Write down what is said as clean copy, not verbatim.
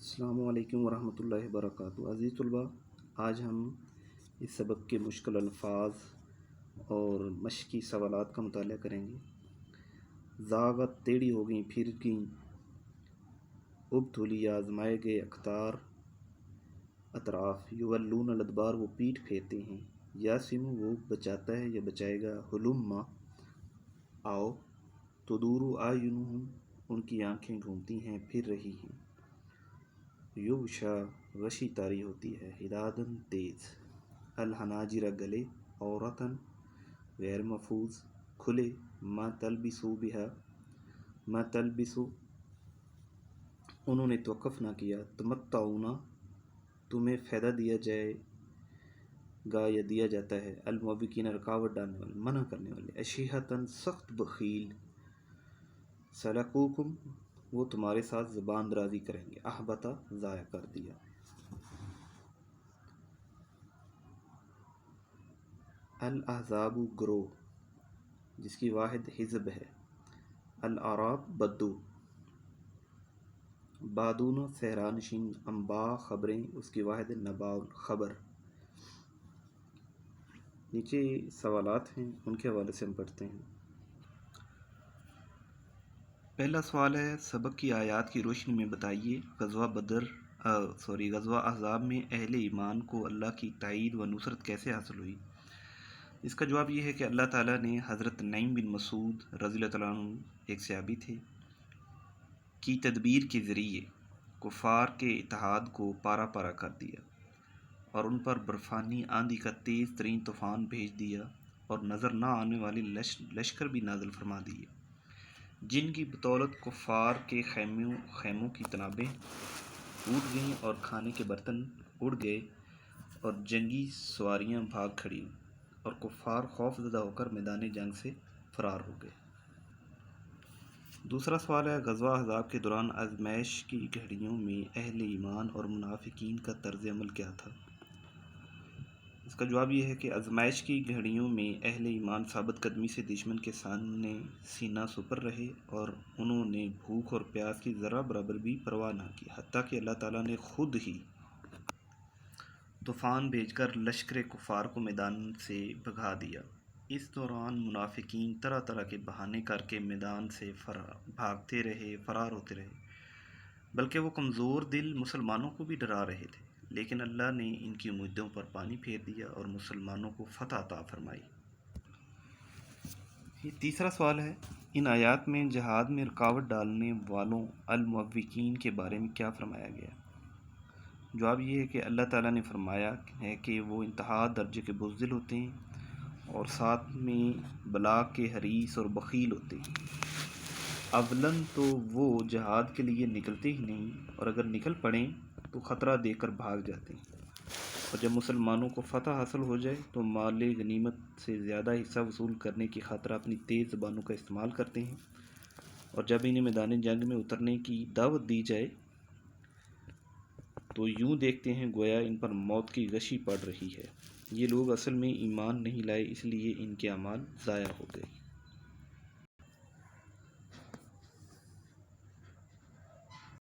السلام علیکم ورحمۃ اللہ وبرکاتہ۔ عزیز طلباء، آج ہم اس سبق کے مشکل الفاظ اور مشقی سوالات کا مطالعہ کریں گے۔ زاغت ٹیڑھی ہو گئیں، پھر گئیں، ابتلی آزمائے گئے اقدار اطراف، یولون الادبار وہ پیٹھ پھیرتے ہیں، یاسم وہ بچاتا ہے یا بچائے گا، ہلما آؤ، تدور اعینہم ان کی آنکھیں گھومتی ہیں، پھر رہی ہیں، یغشا غشی طاری ہوتی ہے، حدادن تیز، الحناجر گلے، عورتن غیر محفوظ، کھلے، ما تلبسو بہا ما تلبسو انہوں نے توقف نہ کیا، تمتعون تمہیں فائدہ دیا جائے گا یا دیا جاتا ہے، الموبقین رکاوٹ ڈالنے والے، منع کرنے والے، اشیحتاً سخت بخیل، سلکوکم وہ تمہارے ساتھ زبان درازی کریں گے، احبطا ضائع کر دیا۔ الاحزاب گروہ جس کی واحد حزب ہے، الاعراب بدو، بادون صحرا نشین، انباء خبریں اس کی واحد نباء خبر۔ نیچے سوالات ہیں، ان کے حوالے سے ہم پڑھتے ہیں۔ پہلا سوال ہے، سبق کی آیات کی روشنی میں بتائیے غزوہ احزاب میں اہل ایمان کو اللہ کی تائید و نصرت کیسے حاصل ہوئی؟ اس کا جواب یہ ہے کہ اللہ تعالیٰ نے حضرت نعیم بن مسعود رضی اللہ عنہ ایک صحابی تھے کی تدبیر کے ذریعے کفار کے اتحاد کو پارا پارا کر دیا اور ان پر برفانی آندھی کا تیز ترین طوفان بھیج دیا اور نظر نہ آنے والے لشکر بھی نازل فرما دیے، جن کی بدولت کفار کے خیموں کی تنابیں ٹوٹ گئیں اور کھانے کے برتن اڑ گئے اور جنگی سواریاں بھاگ کھڑی اور کفار خوف زدہ ہو کر میدان جنگ سے فرار ہو گئے۔ دوسرا سوال ہے، غزوہ احزاب کے دوران آزمائش کی گھڑیوں میں اہل ایمان اور منافقین کا طرز عمل کیا تھا؟ اس کا جواب یہ ہے کہ آزمائش کی گھڑیوں میں اہل ایمان ثابت قدمی سے دشمن کے سامنے سینہ سپر رہے اور انہوں نے بھوک اور پیاس کی ذرہ برابر بھی پرواہ نہ کی، حتیٰ کہ اللہ تعالیٰ نے خود ہی طوفان بھیج کر لشکر کفار کو میدان سے بھگا دیا۔ اس دوران منافقین طرح طرح کے بہانے کر کے میدان سے بھاگتے رہے، فرار ہوتے رہے، بلکہ وہ کمزور دل مسلمانوں کو بھی ڈرا رہے تھے، لیکن اللہ نے ان کی امیدوں پر پانی پھیر دیا اور مسلمانوں کو فتح عطا فرمائی۔ یہ تیسرا سوال ہے، ان آیات میں جہاد میں رکاوٹ ڈالنے والوں المعوقین کے بارے میں کیا فرمایا گیا؟ جواب یہ ہے کہ اللہ تعالیٰ نے فرمایا ہے کہ وہ انتہا درجے کے بزدل ہوتے ہیں اور ساتھ میں بلا کے حریص اور بخیل ہوتے ہیں۔ اولاً تو وہ جہاد کے لیے نکلتے ہی نہیں، اور اگر نکل پڑیں تو خطرہ دے کر بھاگ جاتے ہیں، اور جب مسلمانوں کو فتح حاصل ہو جائے تو مال غنیمت سے زیادہ حصہ وصول کرنے کی خاطر اپنی تیز زبانوں کا استعمال کرتے ہیں، اور جب انہیں میدان جنگ میں اترنے کی دعوت دی جائے تو یوں دیکھتے ہیں گویا ان پر موت کی غشی پڑ رہی ہے۔ یہ لوگ اصل میں ایمان نہیں لائے، اس لیے ان کے اعمال ضائع ہو گئے۔